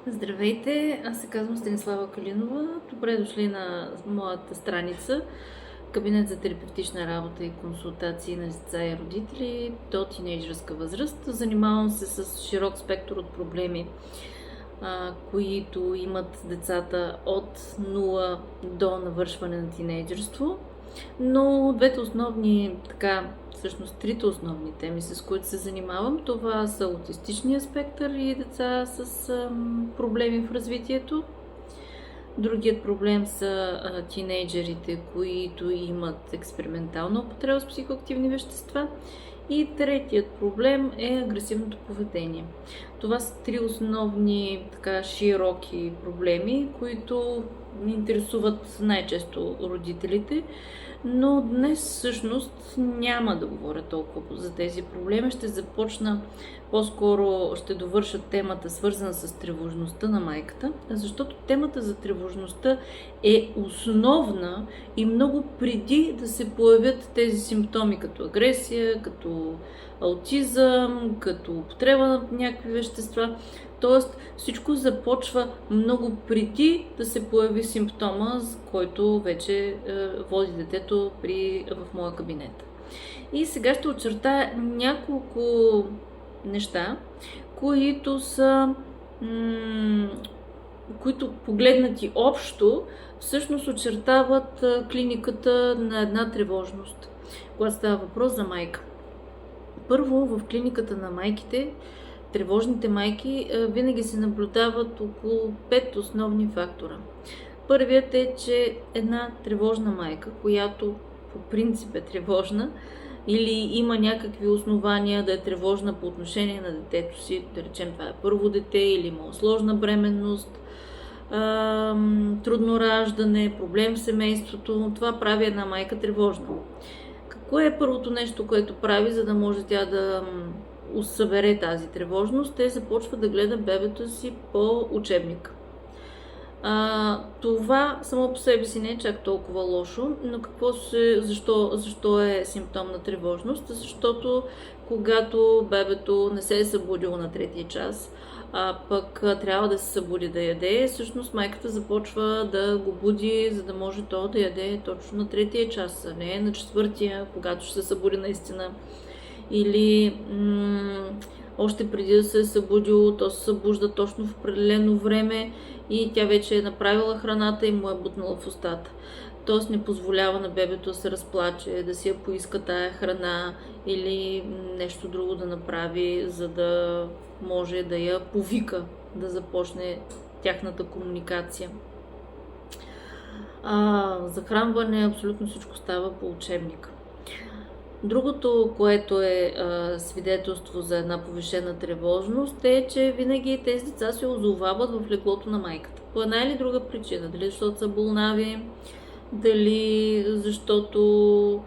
Здравейте, аз се казвам Станислава Калинова. Добре дошли на моята страница Кабинет за терапевтична работа и консултации на деца и родители до тинейджърска възраст. Занимавам се с широк спектър от проблеми, които имат децата от 0 до навършване на тинейджърство. Но двете основни, всъщност трите основни теми, с които се занимавам, това са аутистичния спектър и деца с проблеми в развитието. Другият проблем са тинейджерите, които имат експериментална употреба с психоактивни вещества. И третият проблем е агресивното поведение. Това са три основни широки проблеми, които интересуват най-често родителите. Но днес всъщност няма да говоря толкова за тези проблеми. Ще започна, по-скоро ще довърша темата, свързана с тревожността на майката, защото темата за тревожността е основна и много преди да се появят тези симптоми, като агресия, като аутизъм, като употреба на някакви вещества. Тоест всичко започва много преди да се появи симптома, с който вече води детето в моя кабинет. И сега ще очертая няколко неща, които са които погледнати общо, всъщност очертават клиниката на една тревожност, когато става въпрос за майка. Първо, в клиниката на майките, тревожните майки, винаги се наблюдават около 5 основни фактора. Първият е, че една тревожна майка, която по принцип е тревожна или има някакви основания да е тревожна по отношение на детето си, да речем това е първо дете или има сложна бременност, трудно раждане, проблем в семейството, това прави една майка тревожна. Кое е първото нещо, което прави, за да може тя да събере тази тревожност? Те започва да гледа бебето си по учебник. Това само по себе си не е чак толкова лошо, но защо е симптом на тревожност? Защото когато бебето не се е събудило на третия час, пък трябва да се събуди да яде, всъщност майката започва да го буди, за да може то да яде точно на третия час, а не на четвъртия, когато ще се събуди наистина. Или още преди да се е събудило, то се събужда точно в определено време и тя вече е направила храната и му е бутнала в устата. Тоест не позволява на бебето да се разплаче, да си я поиска тая храна или нещо друго да направи, за да може да я повика, да започне тяхната комуникация. Захранване, абсолютно всичко става по учебник. Другото, което е свидетелство за една повишена тревожност, е, че винаги тези деца се озовават в леглото на майката. По една или друга причина. Дали защото са болнави, дали защото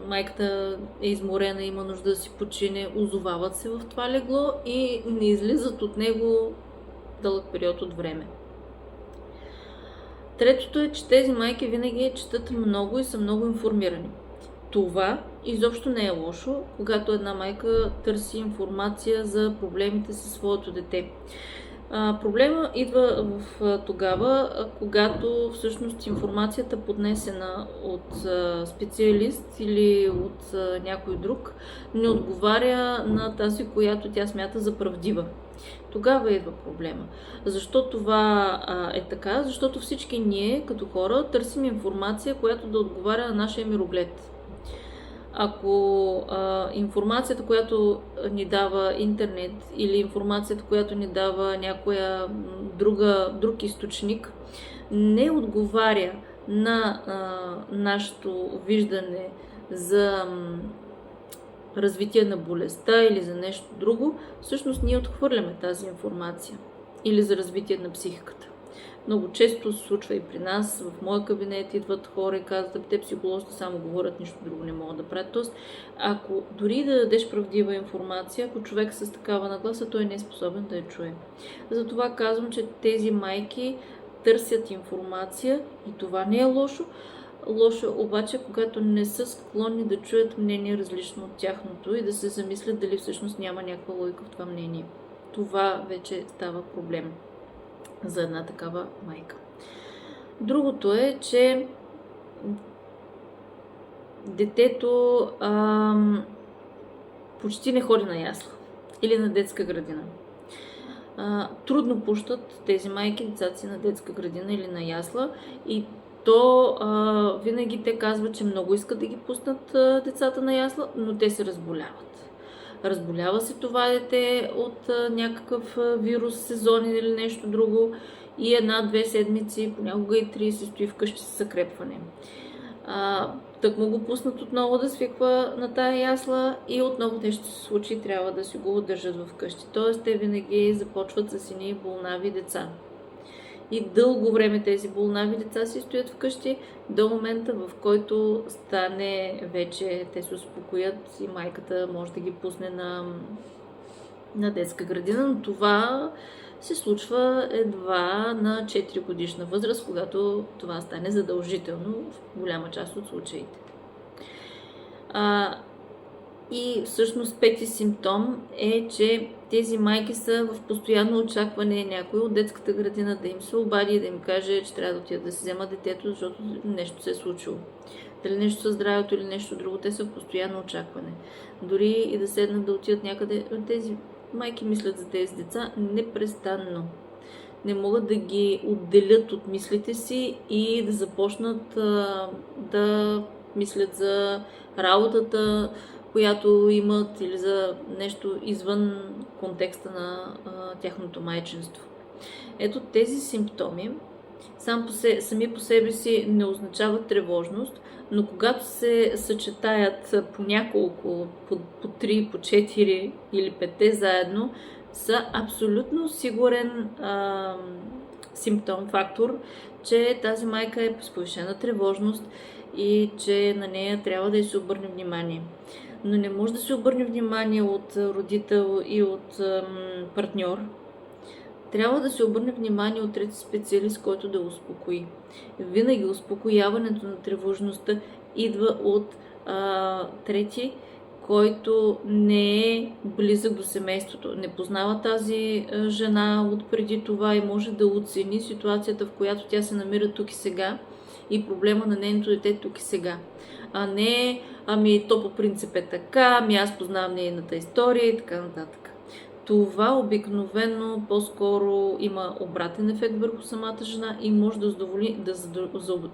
майката е изморена и има нужда да си почине, озовават се в това легло и не излизат от него дълъг период от време. Третото е, че тези майки винаги четат много и са много информирани. Това изобщо не е лошо, когато една майка търси информация за проблемите със своето дете. Проблема идва тогава, когато всъщност информацията, поднесена от специалист или от някой друг, не отговаря на тази, която тя смята за правдива. Тогава идва проблема. Защо това е така? Защото всички ние, като хора, търсим информация, която да отговаря на нашия мироглед. Ако информацията, която ни дава интернет или информацията, която ни дава някоя друг източник, не отговаря на нашето виждане за развитие на болестта или за нещо друго, всъщност ние отхвърляме тази информация или за развитие на психиката. Много често се случва и при нас, в моя кабинет идват хора и казват, те психолозите само говорят, нищо друго не могат да правят. Тоест, ако дори да дадеш правдива информация, ако човек с такава нагласа, той не е способен да я чуе. Затова казвам, че тези майки търсят информация и това не е лошо. Лошо обаче, когато не са склонни да чуят мнение различно от тяхното и да се замислят дали всъщност няма някаква логика в това мнение. това вече става проблем за една такава майка. Другото е, че детето почти не ходи на ясла или на детска градина. Трудно пущат тези майки децата си на детска градина или на ясла и то винаги те казват, че много искат да ги пуснат децата на ясла, но те се разболяват. Разболява се това дете от някакъв вирус, сезонен или нещо друго и 1-2 седмици, понякога и 3 се стои вкъщи с закрепване. Так му го пуснат отново да свиква на тая ясла и отново нещо се случи, трябва да си го държат вкъщи. Тоест те винаги започват с едни болнави деца. И дълго време тези болнави деца си стоят вкъщи до момента, в който стане вече, те се успокоят и майката може да ги пусне на детска градина, но това се случва едва на 4 годишна възраст, когато това стане задължително в голяма част от случаите. И всъщност пети симптом е, че тези майки са в постоянно очакване някой от детската градина да им се обади и да им каже, че трябва да отидат да си вземат детето, защото нещо се е случило. Дали нещо със здравето или нещо друго, те са в постоянно очакване. Дори и да седнат да отидат някъде, тези майки мислят за тези деца непрестанно. Не могат да ги отделят от мислите си и да започнат да мислят за работата, която имат, или за нещо извън контекста на тяхното майчинство. Ето тези симптоми сами по себе си не означават тревожност, но когато се съчетаят по няколко, по 3, по 4 или 5 заедно, са абсолютно сигурен симптом, фактор, че тази майка е с повишена тревожност и че на нея трябва да й се обърне внимание. Но не може да се обърне внимание от родител и от партньор. Трябва да се обърне внимание от трети специалист, който да успокои. Винаги успокояването на тревожността идва от трети, който не е близък до семейството. Не познава тази жена от преди това и може да оцени ситуацията, в която тя се намира тук и сега и проблема на нейното дете тук и сега. А не, то по принцип е така, аз познавам нейната история и така нататък. Това обикновено по-скоро има обратен ефект върху самата жена и може да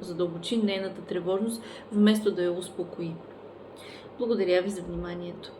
задълбочи нейната тревожност, вместо да я успокои. Благодаря ви за вниманието.